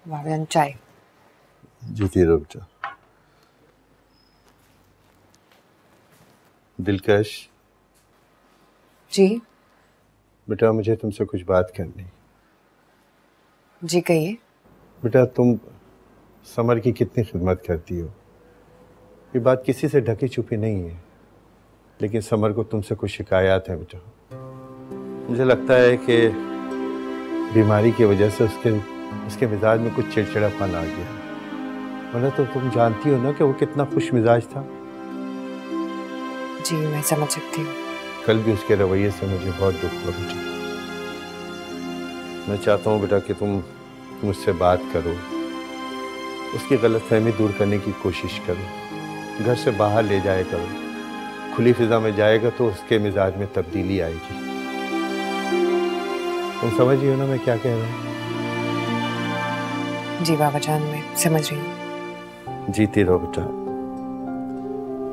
भाभी चाय। जीती रुक जा। दिलकश जी बेटा, मुझे तुमसे कुछ बात करनी। जी कहिए। बेटा, तुम समर की कितनी खिदमत करती हो, ये बात किसी से ढकी छुपी नहीं है, लेकिन समर को तुमसे कुछ शिकायत है बेटा। मुझे लगता है कि बीमारी की वजह से उसके मिजाज में कुछ चिड़चिड़ापन आ गया, वरना तो तुम जानती हो ना कि वो कितना खुश मिजाज था। जी मैं समझ सकती हूँ। कल भी उसके रवैये से मुझे बहुत दुख हुआ बेटा। मैं चाहता हूँ बेटा कि तुम मुझसे बात करो, उसकी गलतफहमी दूर करने की कोशिश करो, घर से बाहर ले जाया करो। खुली फिजा में जाएगा तो उसके मिजाज में तब्दीली आएगी। तुम समझ रही हो ना मैं क्या कह रहा हूँ? जी बाबा जान मैं समझ रही हूँ। जीती रहो बेटा।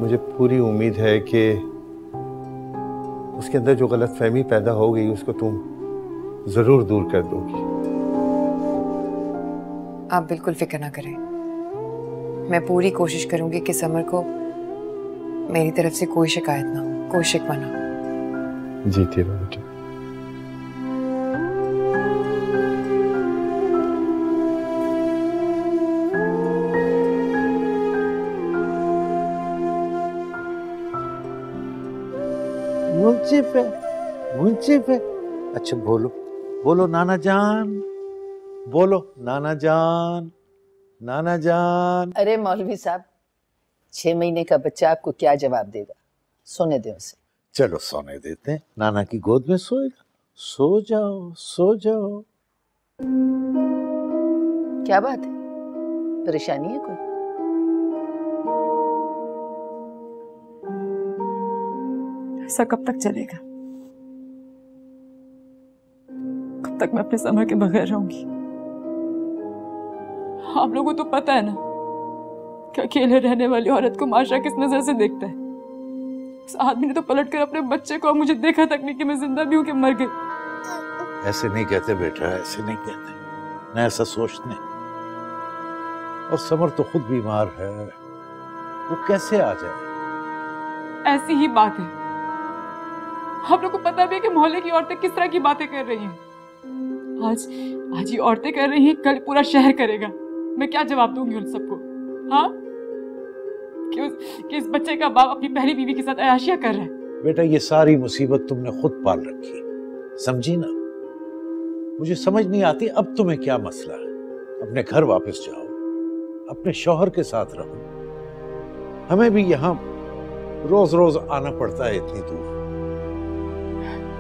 मुझे पूरी उम्मीद है कि उसके अंदर जो गलतफहमी पैदा हो गई उसको तुम जरूर दूर कर दोगी। आप बिल्कुल फिक्र ना करें, मैं पूरी कोशिश करूंगी कि समर को मेरी तरफ से कोई शिकायत ना हो, कोई शिकवा ना हो। जीती रहो बेटा। मुंसिफ है। अच्छा बोलो बोलो नाना जान, बोलो नाना जान, नाना जान। अरे मौलवी साहब, 6 महीने का बच्चा आपको क्या जवाब देगा, सोने दे उसे। चलो सोने देते हैं, नाना की गोद में सोएगा। सो जाओ सो जाओ। क्या बात है, परेशानी है कोई? ऐसा कब तक चलेगा? कब तक मैं अपने समर के बगैर रहूंगी? आप लोगों को तो पता है ना कि अकेले रहने वाली औरत को माशरा किस नजर से देखता है। उस आदमी ने तो पलटकर अपने बच्चे को और मुझे देखा तक नहीं कि मैं जिंदा भी हूं कि मर गई। ऐसे नहीं कहते बेटा, ऐसे नहीं कहते, न ऐसा सोचते। और समर तो खुद बीमार है, वो कैसे आ जाए? ऐसी ही बात है। आप लोग को पता भी है कि मोहल्ले की औरतें किस तरह की बातें कर रही हैं। आज ये औरतें कर रही हैं, कल पूरा शहर करेगा। मैं क्या जवाब दूंगी उन सबको? हाँ, कि इस बच्चे का बाप अपनी पहली बीवी के साथ अयाशियां कर रहा है। बेटा ये सारी मुसीबत तुमने खुद पाल रखी, समझी ना? मुझे समझ नहीं आती अब तुम्हें क्या मसला है। अपने घर वापस जाओ, अपने शौहर के साथ रहो। हमें भी यहाँ रोज रोज आना पड़ता है इतनी दूर।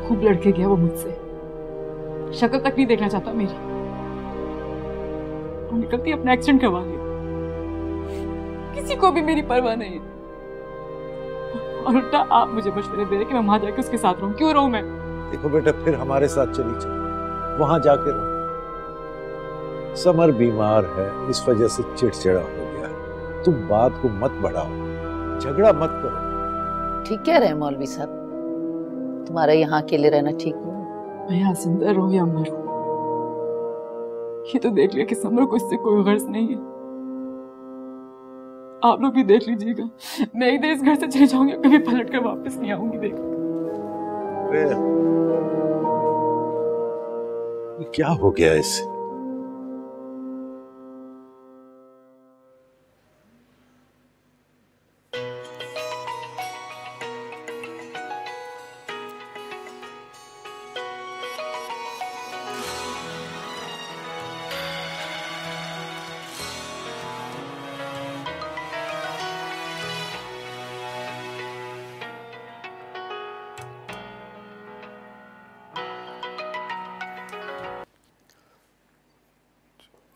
खूब लड़के गया वो मुझसे, शक्ल तक नहीं देखना चाहता मेरी, और निकलती अपना एक्सीडेंट करवा लिया। किसी को भी मेरी परवाह नहीं है, और उल्टा आप मुझे मशवरे दे रहे कि मैं वहां जाके उसके साथ रहूं। क्यों रहूं मैं? देखो बेटा, फिर हमारे साथ चली जाओ, वहां जाके रहो। समर बीमार है, इस वजह से चिड़चिड़ा हो गया। तुम बात को मत बढ़ाओ, झगड़ा मत करो। ठीक कह रहे हैं मौलवी साहब, तुम्हारा यहाँ अकेले रहना ठीक नहीं। मैं यहाँ जिंदा रहूं या मरूं, ये तो देख लिया कि समर को इससे कोई गर्ज नहीं है। आप लोग भी देख लीजिएगा, मैं एक दिन इस घर से चले जाऊंगी, कभी पलट कर वापस नहीं आऊंगी। देखो क्या हो गया इसे?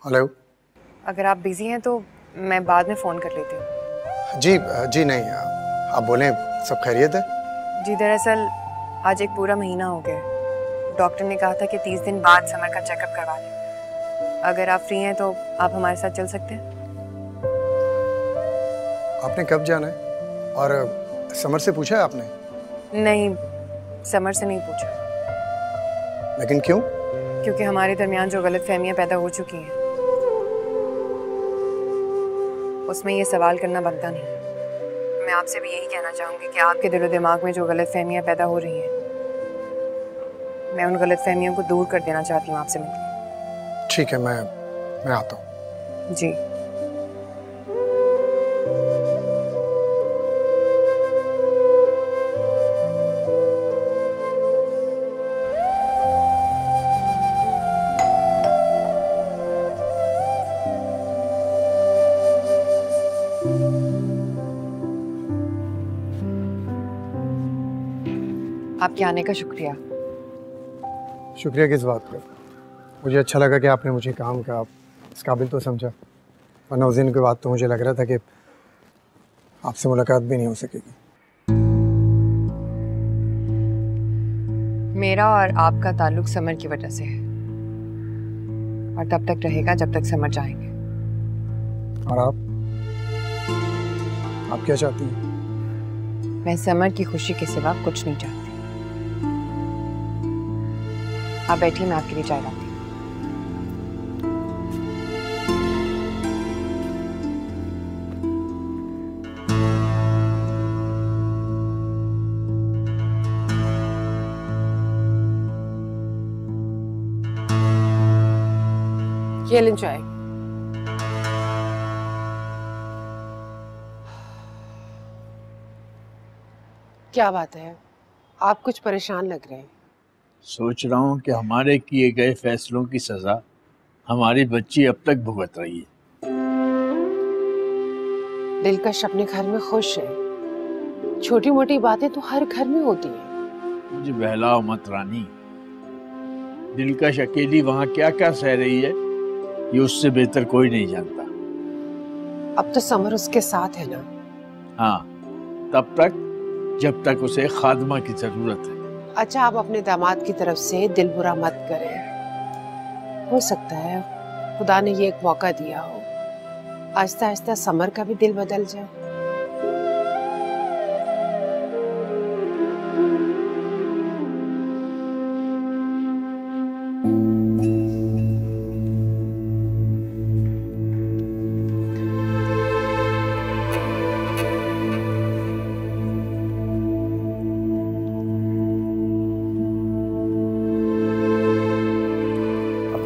हेलो। अगर आप बिजी हैं तो मैं बाद में फ़ोन कर लेती हूँ। जी नहीं, आप बोलें, सब खैरियत है? जी दरअसल आज एक पूरा महीना हो गया है। डॉक्टर ने कहा था कि 30 दिन बाद समर का चेकअप करवा लें। अगर आप फ्री हैं तो आप हमारे साथ चल सकते हैं। आपने कब जाना है? और समर से पूछा है आपने? नहीं, समर से नहीं पूछा। लेकिन क्यों? क्योंकि हमारे दरमियान जो गलतफहमियां पैदा हो चुकी हैं उसमें ये सवाल करना बनता नहीं। मैं आपसे भी यही कहना चाहूँगी कि आपके दिलो दिमाग में जो गलतफहमियाँ पैदा हो रही हैं, मैं उन गलतफहमियों को दूर कर देना चाहती हूँ आपसे मिलकर। ठीक है, मैं आता हूँ। जी। आपके आने का शुक्रिया। शुक्रिया किस बात का? मुझे अच्छा लगा कि आपने मुझे काम का इस काबिल तो समझा, वरना उस दिन के बाद तो मुझे लग रहा था कि आपसे मुलाकात भी नहीं हो सकेगी। मेरा और आपका ताल्लुक समर की वजह से है, और तब तक रहेगा जब तक समर चाहेंगे। और आप क्या चाहती हैं? मैं समर की खुशी के सिवा कुछ नहीं चाहती। आप बैठिए, मैं आपके लिए चाय लाती हूँ। ये लें चाय। क्या बात है, आप कुछ परेशान लग रहे हैं। सोच रहा हूँ कि हमारे किए गए फैसलों की सजा हमारी बच्ची अब तक भुगत रही है। दिलकश अपने घर में खुश है, छोटी मोटी बातें तो हर घर में होती हैं। मुझे बहलाओ मत रानी, दिलकश अकेली वहाँ क्या क्या सह रही है ये उससे बेहतर कोई नहीं जानता। अब तो समर उसके साथ है ना। हाँ, तब तक जब तक उसे खादमा की जरूरत है। अच्छा, आप अपने दामाद की तरफ से दिल बुरा मत करें। हो सकता है खुदा ने ये एक मौका दिया हो, आहिस्ता आहिस्ता समर का भी दिल बदल जाए।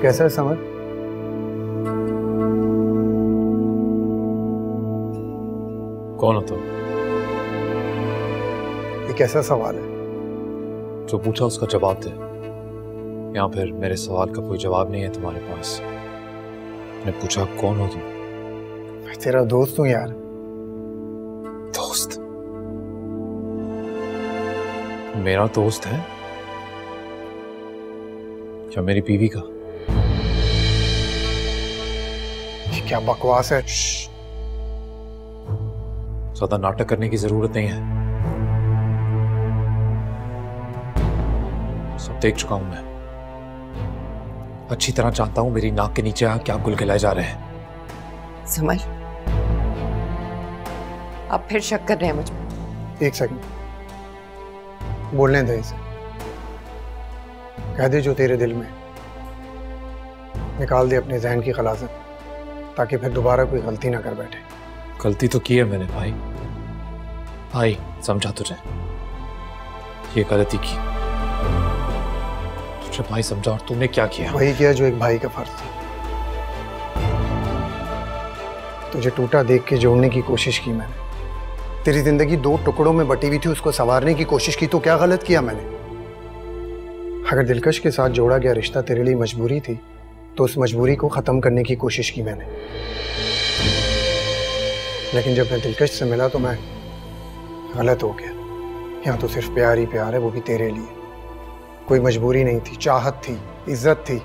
कैसा है समर? कौन हो तुम? ये कैसा सवाल है? जो पूछा उसका जवाब दे, या फिर मेरे सवाल का कोई जवाब नहीं है तुम्हारे पास। मैंने पूछा कौन हो तुम? मैं तेरा दोस्त हूँ यार। दोस्त? मेरा दोस्त है या मेरी बीवी का? क्या बकवास है? ज्यादा नाटक करने की जरूरत नहीं है, सब देख चुका हूं मैं। अच्छी तरह जानता हूं मेरी नाक के नीचे क्या गुलगुलाए जा रहे हैं। समझ, आप फिर शक कर रहे हैं मुझ पर। एक सेकंड, बोलने दे इसे। कह दे जो तेरे दिल में, निकाल दे अपने जहन की खलासत, ताकि फिर दोबारा कोई गलती ना कर बैठे। गलती तो की है मैंने भाई, भाई समझा तुझे, ये गलती की तुझे भाई समझा। और तूने क्या किया? वही किया जो एक भाई का फर्ज था। तुझे टूटा देख के जोड़ने की कोशिश की मैंने। तेरी जिंदगी दो टुकड़ों में बटी हुई थी, उसको संवारने की कोशिश की। तो क्या गलत किया मैंने? अगर दिलकश के साथ जोड़ा गया रिश्ता तेरे लिए मजबूरी थी, तो उस मजबूरी को ख़त्म करने की कोशिश की मैंने। लेकिन जब मैं दिलकश से मिला तो मैं गलत हो गया। यहाँ तो सिर्फ प्यार ही प्यार है, वो भी तेरे लिए। कोई मजबूरी नहीं थी, चाहत थी, इज्जत थी,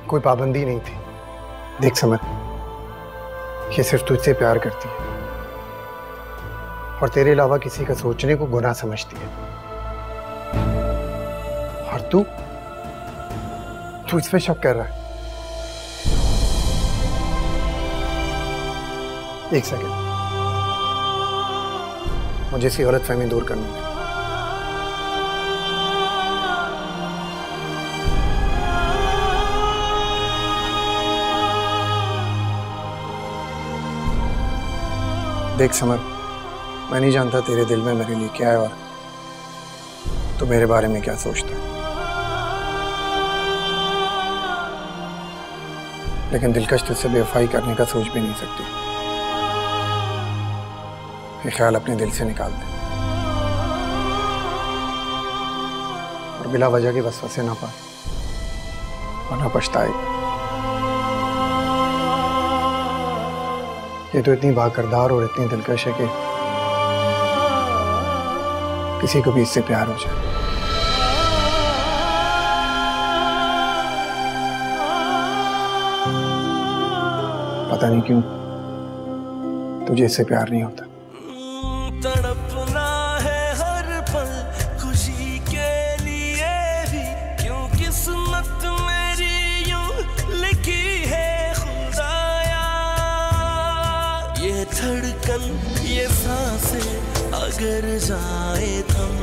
कोई पाबंदी नहीं थी। देख समर, ये सिर्फ तुझसे प्यार करती है और तेरे अलावा किसी का सोचने को गुनाह समझती है। और तू इस पे शक कर रहा है। एक सेकंड, मुझे इसकी गलतफहमी दूर करनी है। देख समर, मैं नहीं जानता तेरे दिल में मेरे लिए क्या है और तू मेरे बारे में क्या सोचता है, लेकिन दिलकश तुझसे बेवफाई करने का सोच भी नहीं सकती। ये ख्याल अपने दिल से निकाल दे और बिला वजह के वसवसे ना पा, वरना पछताएगा। ये तो इतनी बाकरदार और इतनी दिलकश है कि किसी को भी इससे प्यार हो जाए। पता नहीं क्यों तुझे इससे प्यार नहीं होता। तड़पना है हर पल खुशी के लिए भी, क्यों किस्मत मेरी यूं लिखी है खुदाया। ये धड़कन ये सांसें अगर जाए थम,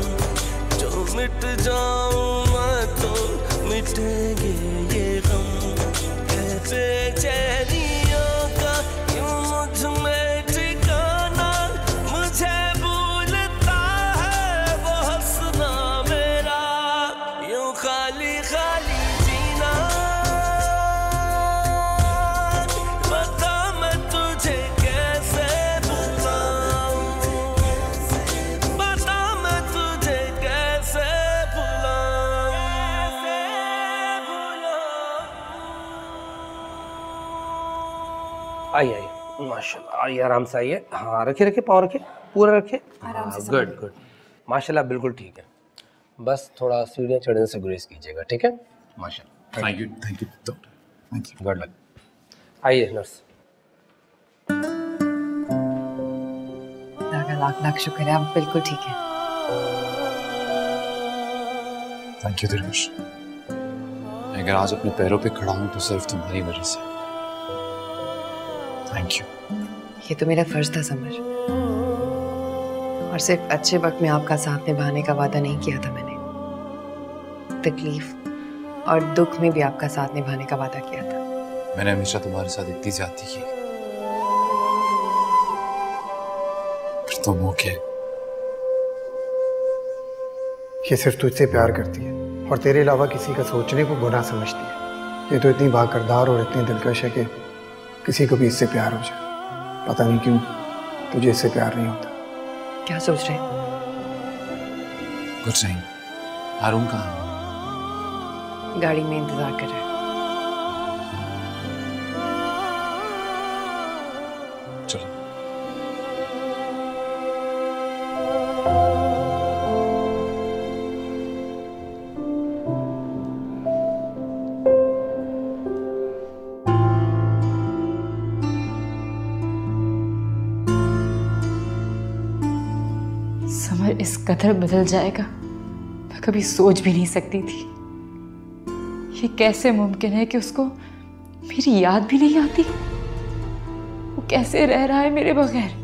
जो मिट जाऊं मैं तो मिटेंगे ये गम। कैसे चैनियों का क्यों मुझ में ठिकाना, मुझे भूलता है वो हंसना मेरा, यूं खाली खाली जीना। बता मैं तुझे कैसे भुलाऊं, बता मैं तुझे कैसे भुलाऊं। आइए आइए, माशाल्लाह, आइए आराम से आइए। हाँ रखिए रखिए, पाँव रखिए, पूरा रखिए। आराम से गुड गुड, माशाल्लाह बिल्कुल ठीक है। बस थोड़ा सीढ़ियाँ चढ़ने से गुरेज कीजिएगा, ठीक है? माशाल्लाह। Thank you doctor, thank you. Good luck. आइए नर्स। लाख लाख शुक्र है, आप बिल्कुल ठीक है। थैंक यू दिलकश। मैं अगर आज अपने पैरों पे खड़ा हूँ तो सिर्फ तुम्हारी वजह से। Thank you. ये तो मेरा फर्ज था समर, और सिर्फ अच्छे वक्त में आपका साथ निभाने का वादा नहीं किया था मैंने, तकलीफ और दुख में भी आपका साथ निभाने का वादा किया था। मैंने हमेशा तुम्हारे साथ इतनी ज्यादती की, फिर तुम हो क्या? ये सिर्फ तुझसे प्यार करती है और तेरे अलावा किसी का सोचने को गुनाह समझती है। ये तो इतनी बाकरदार और इतनी दिलकश है कि किसी को भी इससे प्यार हो जाए। पता नहीं क्यों तुझे इससे प्यार नहीं होता। क्या सोच रहे हैं? कुछ नहीं। हारून कहाँ है? गाड़ी में इंतजार कर रहा है। चलो। समर इस कदर बदल जाएगा मैं कभी सोच भी नहीं सकती थी। ये कैसे मुमकिन है कि उसको मेरी याद भी नहीं आती? वो कैसे रह रहा है मेरे बगैर?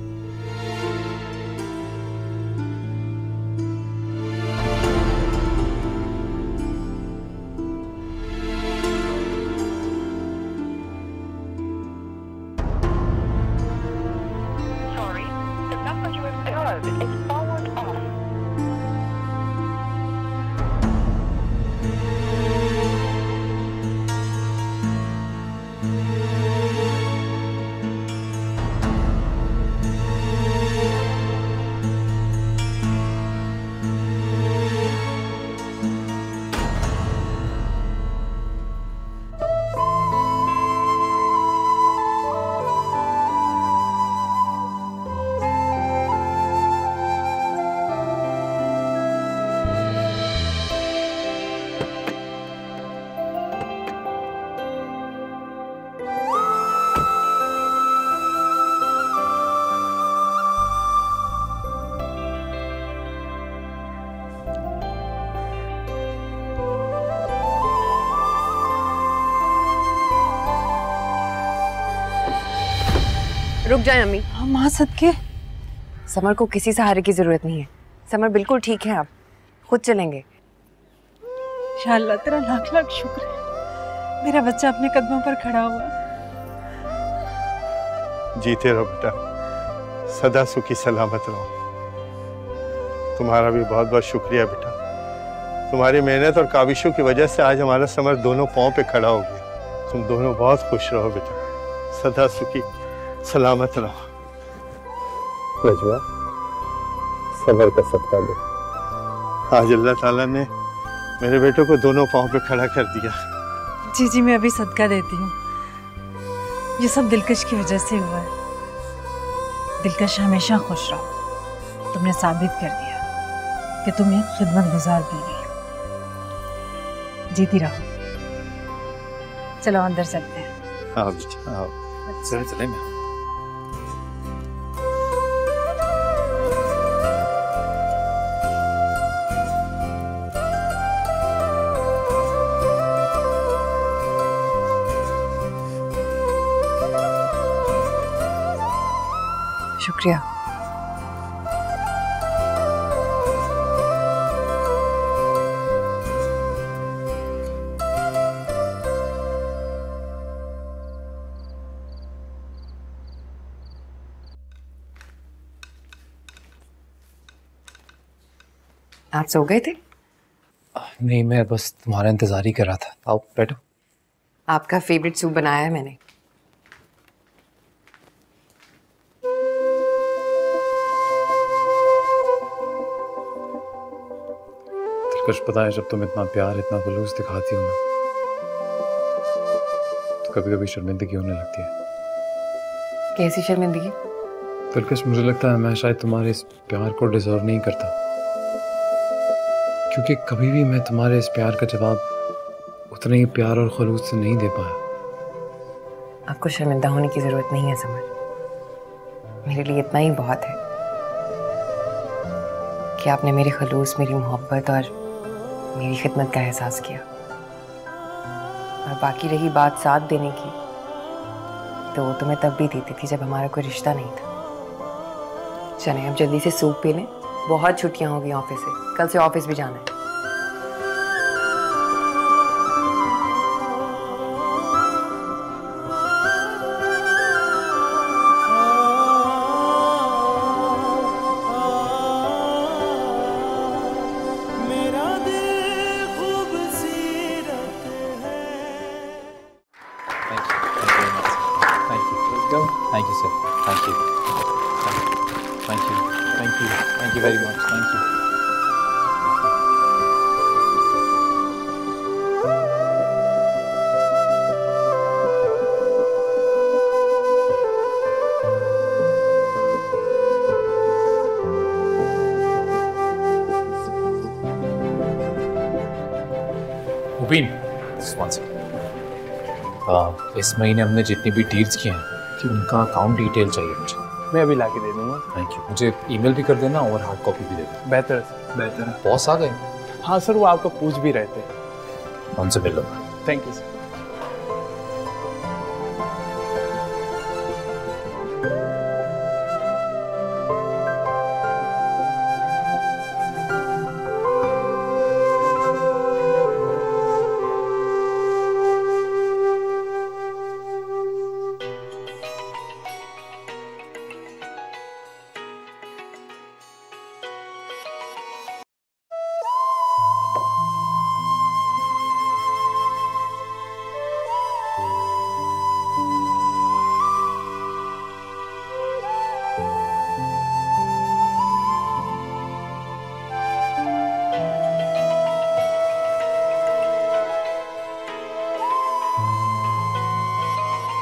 रुक जाए अम्मी। माँ सदके। समर को किसी सहारे की जरूरत नहीं है। समर बिल्कुल ठीक है, आप खुद चलेंगे। या अल्लाह तेरा लाख लाख शुक्र है, मेरा बच्चा अपने कदमों पर खड़ा हुआ। जीते रहो बेटा, सदा सुखी सलामत रहो। तुम्हारा भी बहुत बहुत शुक्रिया बेटा। तुम्हारी मेहनत और काविशों की वजह से आज हमारा समर दोनों पांव पे खड़ा हो गया। तुम दोनों बहुत खुश रहो बेटा, सदा सुखी सलामत रहो। रजवा, समर का सदका दो। आज अल्लाह ताला ने मेरे बेटों को दोनों पांव पे खड़ा कर दिया। जी जी, मैं अभी सदका देती हूँ। ये सब दिलकश की वजह से हुआ है। दिलकश हमेशा खुश रहो। तुमने साबित कर दिया कि तुम एक खिदमतगुजार बीवी हो। जीती रहो। चलो अंदर चलते हैं। हाँ बेटा, हाँ चले मैं। शुक्रिया। आप सो गए थे? नहीं, मैं बस तुम्हारा इंतजार ही कर रहा था। आओ बैठो। आपका फेवरेट सूप बनाया है मैंने। दिलकश, पता है जब तुम इतना प्यार, इतना खुलूस दिखाती हो ना, तो कभी कभी शर्मिंदगी होने लगती है। कैसी शर्मिंदगी? दिलकश, मुझे लगता है मैं शायद तुम्हारे इस प्यार को डिजर्व नहीं करता, क्योंकि कभी भी मैं तुम्हारे इस प्यार का जवाब उतने ही प्यार और खुलूस से नहीं दे पाया। आपको शर्मिंदा होने की जरूरत नहीं है समर। मेरे लिए इतना ही बहुत है कि आपने मेरी खलूस, मेरी मोहब्बत और मेरी खिदमत का एहसास किया। और बाकी रही बात साथ देने की, तो वो तो मैं तब भी देती थी जब हमारा कोई रिश्ता नहीं था। चलें अब जल्दी से सूप पी लें। बहुत छुट्टियां हो गई ऑफिस से, कल से ऑफिस भी जाना है। Thank you, sir. Thank you. Thank you. Thank you. Thank you very much. Thank you. Mubeen, one second. इस महीने हमने जितनी भी डील्स की हैं, उनका अकाउंट डिटेल चाहिए मुझे। मैं अभी लाके दे दूंगा। Thank you. मुझे ईमेल भी कर देना और हार्ड कॉपी भी दे देना। बेहतर बेहतर। बॉस आ गए? हाँ सर, वो आपको पूछ भी रहे थे। उनसे मिल लो। Thank you sir.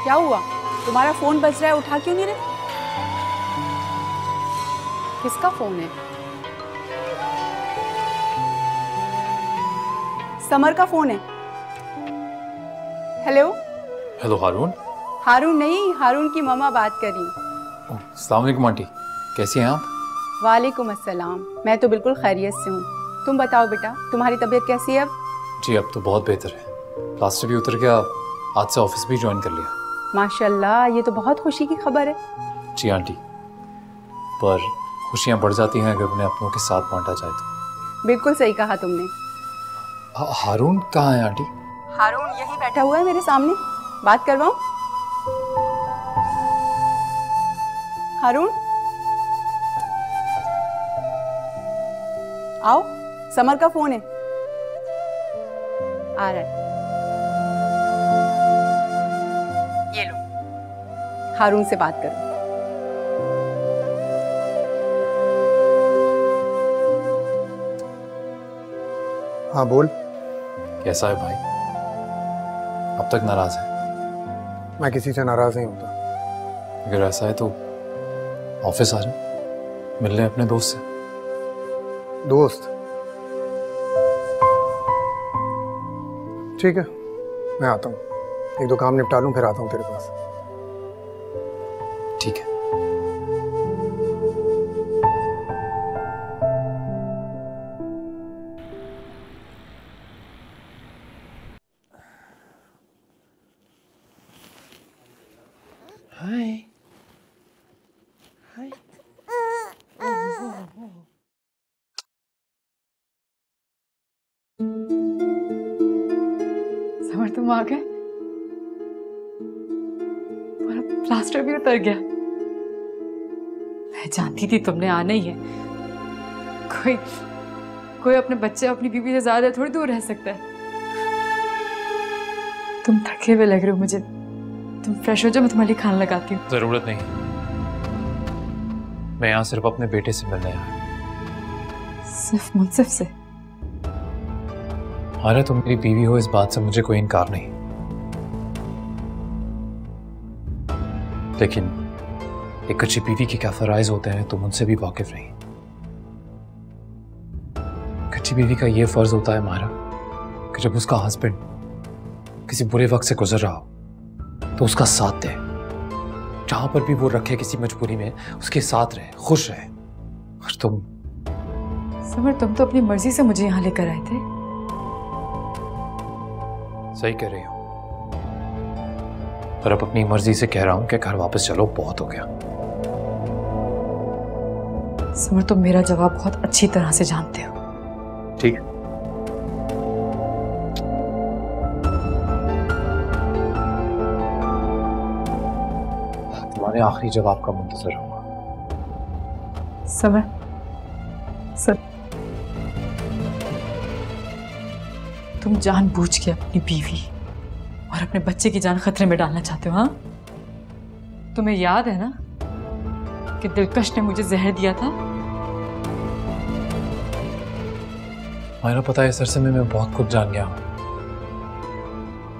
क्या हुआ? तुम्हारा फोन बज रहा है, उठा क्यों नहीं रहे? किसका फोन है? समर का फोन है। हेलो। हेलो हारून। हारून नहीं, हारून की मम्मा बात कर रही हूँ। अस्सलाम वालेकुम आंटी, कैसी हैं आप? वालेकुम अस्सलाम। मैं तो बिल्कुल खैरियत से हूँ। तुम बताओ बेटा, तुम्हारी तबीयत कैसी है अब? जी अब तो बहुत बेहतर है। प्लास्टर भी उतर गया, आज से ऑफिस भी ज्वाइन कर लिया। माशाल्लाह, ये तो बहुत खुशी की खबर है। जी आंटी, पर खुशियाँ बढ़ जाती हैं अगर उन्हें अपनों के साथ बांटा जाए तो। बिल्कुल सही कहा तुमने। हारून कहाँ है आंटी? हारून यही बैठा हुआ है मेरे सामने, बात करवाऊं? हारून, आओ, समर का फोन है, आ रहा है। ये लो, हारून से बात करो। हाँ बोल। कैसा है भाई? अब तक नाराज है? मैं किसी से नाराज नहीं होता। अगर ऐसा है तो ऑफिस आ जा, मिलने अपने दोस्त से। दोस्त? ठीक है, मैं आता हूँ, एक दो काम निपटा लूँ फिर आता हूँ तेरे पास। ठीक है। हाय हाय। समर तुम आ गए? तुम्हारा प्लास्टर भी उतर गया। मैं जानती थी तुमने आना ही है। कोई अपने बच्चे अपनी बीवी से ज्यादा थोड़ी दूर रह सकता है। तुम थके हुए लग रहे हो मुझे, तुम फ्रेश हो जाओ, मैं तुम्हारे लिए खाना लगाती हूँ। जरूरत नहीं, मैं यहाँ सिर्फ अपने बेटे से मिलने आया। सिर्फ मुनसिफ से? अरे तुम मेरी बीवी हो, इस बात से मुझे कोई इनकार नहीं, लेकिन एक अच्छी बीवी के क्या फराइज होते हैं तुम उनसे भी वाकिफ नहीं। अच्छी बीवी का ये फर्ज होता है हमारा कि जब उसका हस्बैंड किसी बुरे वक्त से गुजर रहा हो तो उसका साथ दे, जहां पर भी वो रखे किसी मजबूरी में उसके साथ रहे, खुश रहे। और तुम समर, तुम तो अपनी मर्जी से मुझे यहाँ लेकर आए थे। सही कह रही हो, पर अब अपनी मर्जी से कह रहा हूं कि घर वापस चलो, बहुत हो गया। समर, तुम मेरा जवाब बहुत अच्छी तरह से जानते हो। ठीक है, तुम्हारे आखिरी जवाब का मुंतजर हूं। समर, तुम जानबूझ के अपनी बीवी और अपने बच्चे की जान खतरे में डालना चाहते हो, हाँ? तुम्हें याद है ना कि दिलकश ने मुझे जहर दिया था? मैंने पता है, इस अरसे में मैं बहुत कुछ जान गया हूं,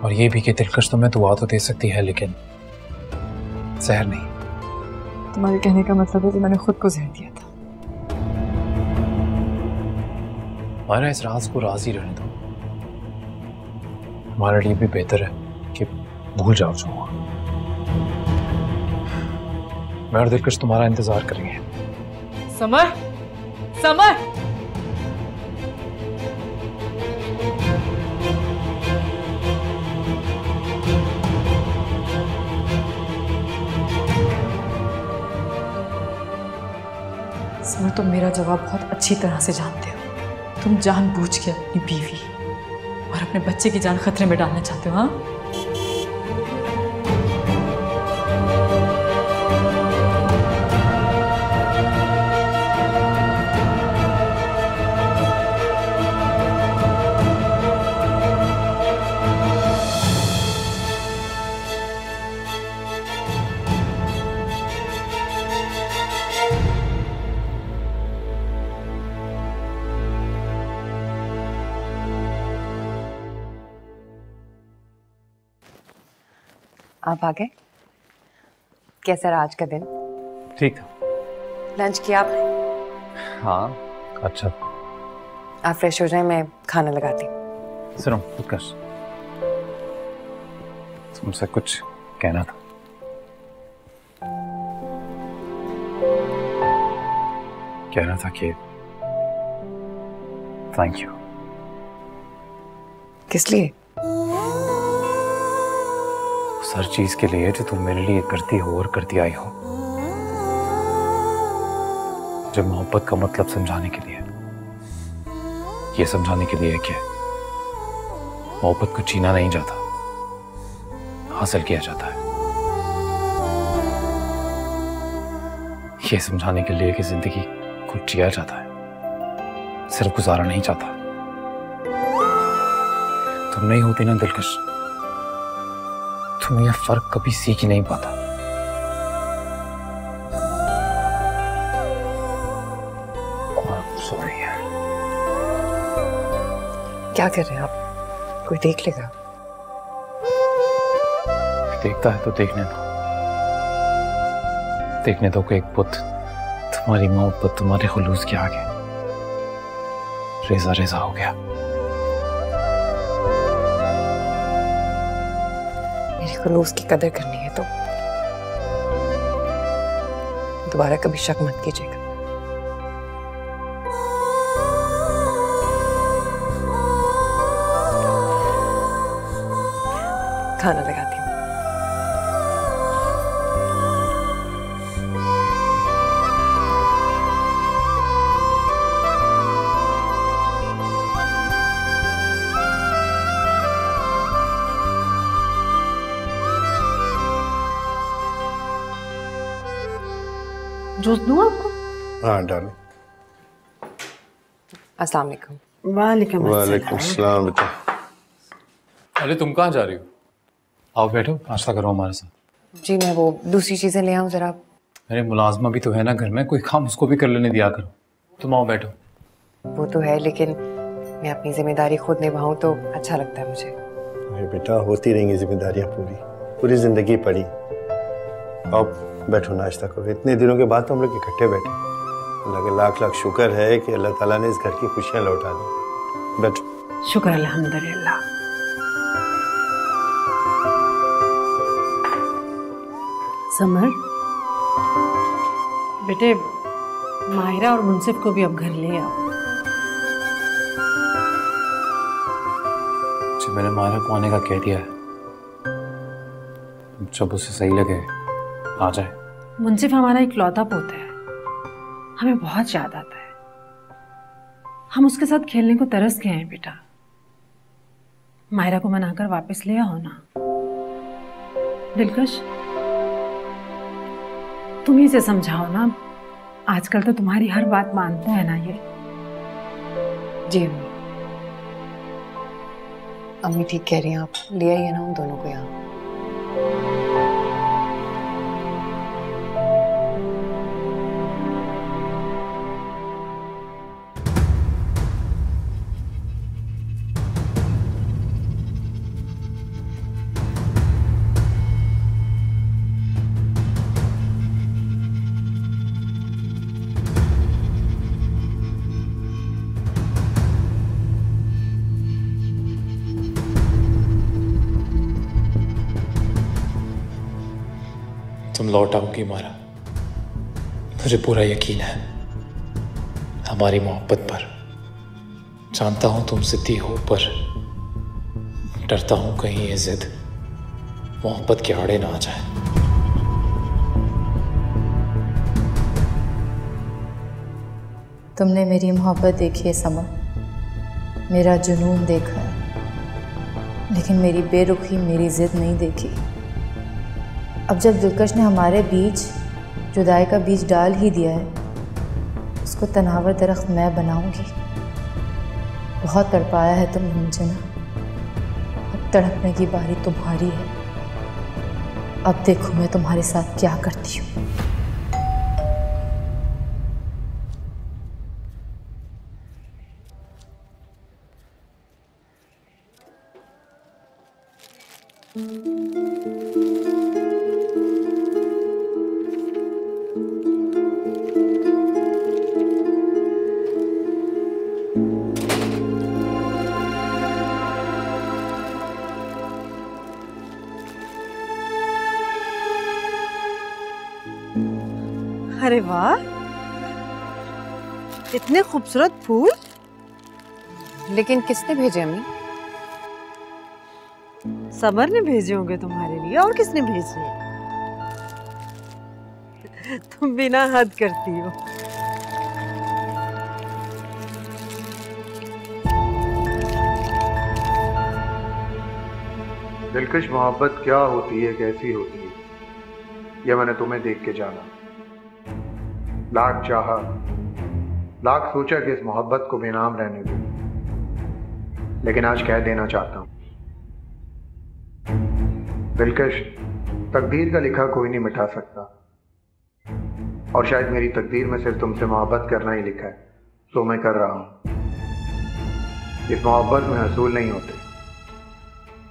और ये भी कि दिलकश तुम्हें दुआ तो दे सकती है लेकिन जहर नहीं। तुम्हारे कहने का मतलब है कि मैंने खुद को जहर दिया था। हमारा इस राज को राज ही रहने दो, हमारे लिए भी बेहतर है कि भूल जाओ जो हुआ। मैं और दिलकश तुम्हारा इंतजार करेंगे। Summer, summer! समर, तुम मेरा जवाब बहुत अच्छी तरह से जानते हो। तुम जानबूझ के अपनी बीवी और अपने बच्चे की जान खतरे में डालना चाहते हो, हाँ? आप आ गए? कैसा रहा आज का दिन? ठीक था। लंच किया आपने? हाँ, अच्छा। आप फ्रेश हो जाए, मैं खाना लगाती हूँ। सुनो दिलकश, तुमसे कुछ कहना था। कहना था कि थैंक यू। किस लिए? उस हर चीज के लिए जो तुम मेरे लिए करती हो और करती आई हो। जब मोहब्बत का मतलब समझाने के लिए, ये समझाने के लिए कि मोहब्बत को छीना नहीं जाता, हासिल किया जाता है। ये समझाने के लिए कि जिंदगी को जिया जाता है, सिर्फ गुजारा नहीं चाहता। तुम नहीं होती ना दिलकश, तुम यह फर्क कभी सीख ही नहीं पाता। सॉरी यार। क्या कर रहे हैं आप? कोई देख लेगा। देखता है तो देखने दो, देखने दो कि एक पुत तुम्हारी मोहब्बत, तुम्हारे खुलूस के आगे रेजा रेजा हो गया। मेरी खुलूस की कदर करनी है तो दोबारा कभी शक मत कीजिएगा। खाना लगाती हूँ। जूस दूँ आपको? हाँ डालो। अस्सलाम वालेकुम। वालेकुम अस्सलाम बेटा। अरे तुम कहाँ जा रही हो? आओ बैठो, नाश्ता करो हमारे साथ। जी मैं वो दूसरी चीजें ले आऊँ जरा। मेरे मुलाजमा भी तो है ना घर में, कोई काम उसको भी कर लेने दिया करो। तुम आओ बैठो। वो तो है, लेकिन मैं अपनी जिम्मेदारी खुद निभाऊं तो अच्छा लगता है मुझे। अरे बेटा होती रहेंगी जिम्मेदारियां, पूरी जिंदगी पड़ी। आओ बैठो नाश्ता करो। इतने दिनों के बाद तो हम लोग इकट्ठे बैठे। अल्लाह के लाख लाख शुक्र है कि अल्लाह ताला ने इस घर की खुशियां लौटा दी। बैठो। शुक्र अल्हम्दुलिल्लाह। समर बेटे, माहिरा और मुंसिफ को भी अब घर ले आओ। जी मैंने माहिरा को आने का कह दिया है, जब उसे सही लगे आ जाए। मुंसिफ हमारा इकलौता पोता है, हमें बहुत याद आता है। हम उसके साथ खेलने को तरस गए हैं बेटा। माहिरा को मनाकर वापस ले आओ ना। दिलकश तुम ही से समझाओ ना, आजकल तो तुम्हारी हर बात मानता है ना ये। जी अम्मी, अम्मी ठीक कह रही हैं आप। ले आइए ना उन दोनों को यहाँ। तुम लौट आओगी मारा, मुझे पूरा यकीन है हमारी मोहब्बत पर। जानता हूं तुम जिद्दी हो, पर डरता हूं कहीं ये जिद मोहब्बत के आड़े ना आ जाए। तुमने मेरी मोहब्बत देखी है समर, मेरा जुनून देखा है, लेकिन मेरी बेरुखी, मेरी जिद नहीं देखी। अब जब दिलकश ने हमारे बीच जुदाई का बीज डाल ही दिया है, उसको तनावर दरख्त मैं बनाऊंगी। बहुत तड़पाया है तुमने मुझे ना, अब तड़पने की बारी तुम्हारी है। अब देखो मैं तुम्हारे साथ क्या करती हूँ। अरे वाह, इतने खूबसूरत फूल। लेकिन किसने भेजे अम्मी? समर ने भेजे होंगे तुम्हारे लिए, और किसने भेजे? तुम बिना हद करती हो। दिलकश मोहब्बत क्या होती है, कैसी होती है, यह मैंने तुम्हें देख के जाना। लाख चाहा, लाख सोचा कि इस मोहब्बत को बेनाम रहने दूं, लेकिन आज कह देना चाहता हूं, दिलकश, तकदीर का लिखा कोई नहीं मिटा सकता, और शायद मेरी तकदीर में सिर्फ तुमसे मोहब्बत करना ही लिखा है, तो मैं कर रहा हूं। इस मोहब्बत में हसूल नहीं होते।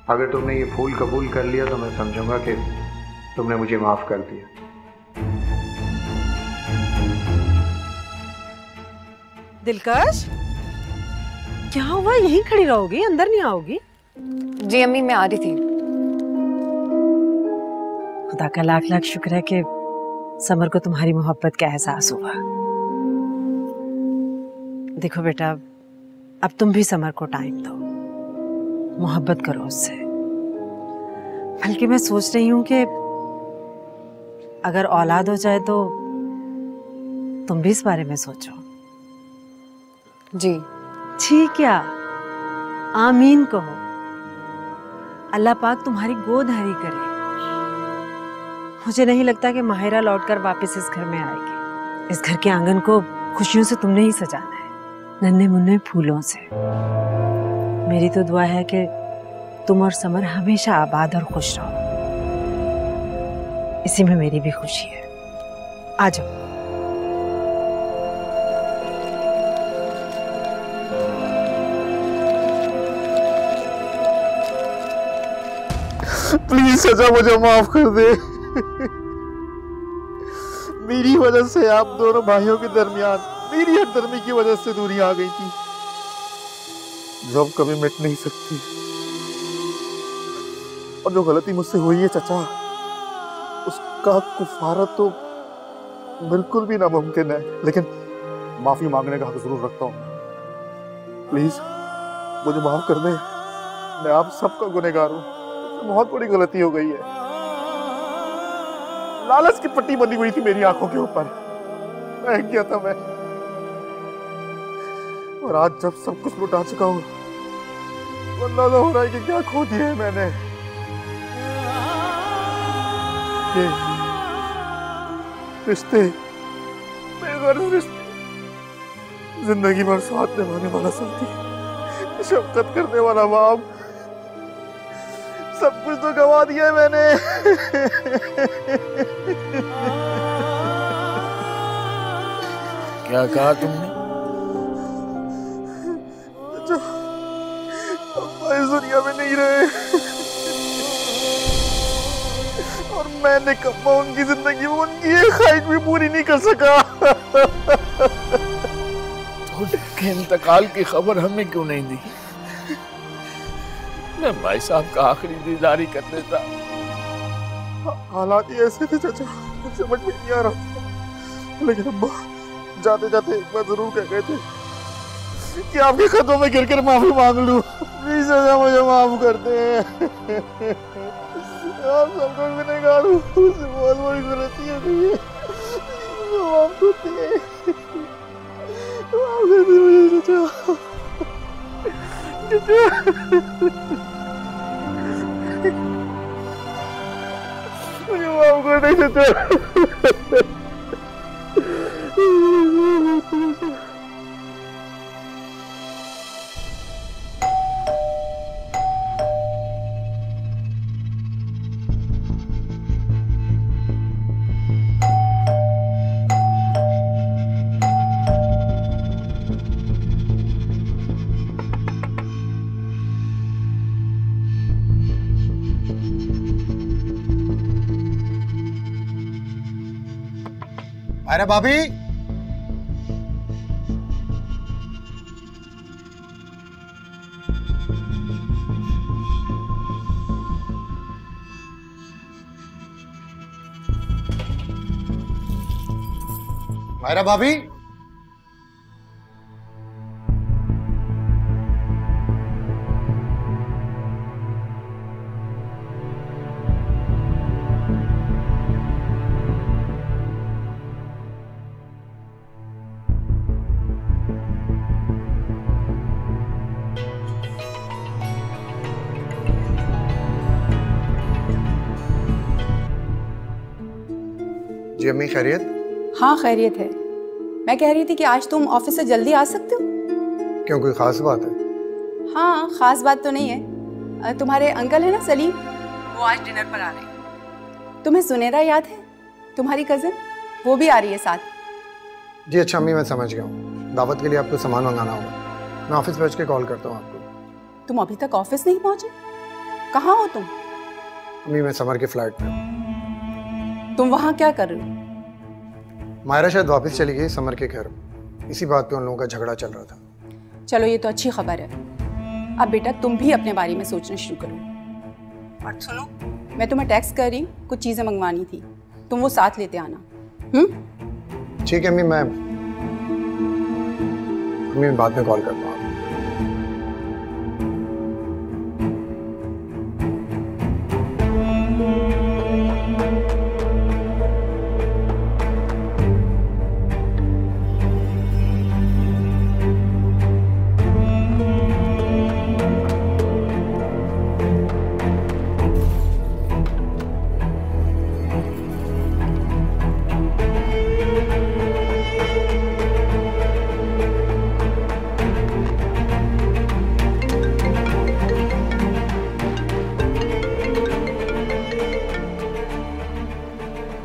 अगर तुमने ये फूल कबूल कर लिया तो मैं समझूंगा कि तुमने मुझे माफ कर दिया। दिलकश, क्या हुआ? यहीं खड़ी रहोगी, अंदर नहीं आओगी? जी अम्मी, मैं आ रही थी। खुदा का लाख लाख शुक्र है कि समर को तुम्हारी मोहब्बत का एहसास हुआ। देखो बेटा, अब तुम भी समर को टाइम दो, मोहब्बत करो उससे। बल्कि मैं सोच रही हूं कि अगर औलाद हो जाए तो तुम भी इस बारे में सोचो। जी। ठीक, क्या आमीन कहो। अल्लाह पाक तुम्हारी गोद हरी करे। मुझे नहीं लगता कि माहिरा लौटकर वापस इस घर में आएगी। इस घर के आंगन को खुशियों से तुमने ही सजाना है, नन्हे मुन्ने फूलों से। मेरी तो दुआ है कि तुम और समर हमेशा आबाद और खुश रहो। इसी में मेरी भी खुशी है। आ जाओ। प्लीज चाचा, मुझे माफ कर दे। मेरी वजह से आप दोनों भाइयों के दरमियान मेरी हरदर्मी की वजह से दूरी आ गई थी, जो अब कभी मिट नहीं सकती। और जो गलती मुझसे हुई है चाचा, उसका कुफारा तो बिल्कुल भी नामुमकिन है, लेकिन माफी मांगने का हक जरूर रखता हूँ। प्लीज मुझे माफ कर दे। मैं आप सबका गुनहगार हूँ। बहुत बड़ी गलती हो गई है। लालच की पट्टी बनी हुई थी मेरी आंखों के ऊपर, बहक गया था मैं। और आज जब सब कुछ लुटा चुका हूँ, तो अंदाजा हो रहा है कि क्या खो दिया है मैंने। ये रिश्ते, बेगर्ज रिश्ते, जिंदगी भर साथ निभाने वाला साथी, शफकत करने वाला बाप, सब कुछ तो गवा दिया है मैंने। क्या कहा तुमने? इस दुनिया में नहीं रहे, और मैं निकम्मा उनकी जिंदगी में उनकी एक ख्वाहिश भी पूरी नहीं कर सका। उनके इंतकाल की खबर हमें क्यों नहीं दी? मैं भाई साहब का आखिरी दीदारी कर देता। हालात ही ऐसे थे चाचा, कुछ समझ में नहीं आ रहा। लेकिन अब्बा जाते जाते एक बार जरूर कह गए थे कि आपके कदमों में गिरकर माफी मांग लूं। प्लीज चाचा, मुझे माफ कर दे। आप सबको गुनहगार हूं, मुझसे बहुत बड़ी गलती हो गई है, माफ कर दे। माफ कर दे मुझे चाचा। मुझे माफ कर दे चाचा। अरे भाभी, मायरा भाभी, जी अम्मी खैरियत? हाँ खैरियत है। मैं कह रही थी कि आज तुम ऑफिस से जल्दी आ सकते हो। क्यों, कोई खास बात है? हाँ, खास बात तो नहीं है। तुम्हारे अंकल है ना सलीम, वो आज डिनर पर आ रहे हैं। तुम्हें सुनेरा याद है, तुम्हारी कजिन, वो भी आ रही है साथ। जी अच्छा अम्मी, मैं समझ गया हूँ। दावत के लिए आपको सामान मंगाना होगा। मैं ऑफिस पहुँच के कॉल करता हूँ आपको। तुम अभी तक ऑफिस नहीं पहुंचे? कहाँ हो तुम? अम्मी मैं समर के फ्लैट में हूँ। तुम वहाँ क्या कर रहे हो? मायरा शायद वापस चली गई समर के घर। इसी बात पे उन लोगों का झगड़ा चल रहा था। चलो ये तो अच्छी खबर है। अब बेटा तुम भी अपने बारे में सोचना शुरू करो। और सुनो, मैं तुम्हें टेक्स्ट कर रही हूँ, कुछ चीज़ें मंगवानी थी, तुम वो साथ लेते आना। ठीक है अम्मी, मैं बाद में कॉल करता हूँ।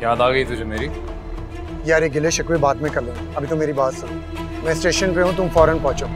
याद आ गई तुझे मेरी? यार ये गिले शिकवे बाद में कर लें, अभी तो मेरी बात सुनो। मैं स्टेशन पे हूँ, तुम फौरन पहुंचो।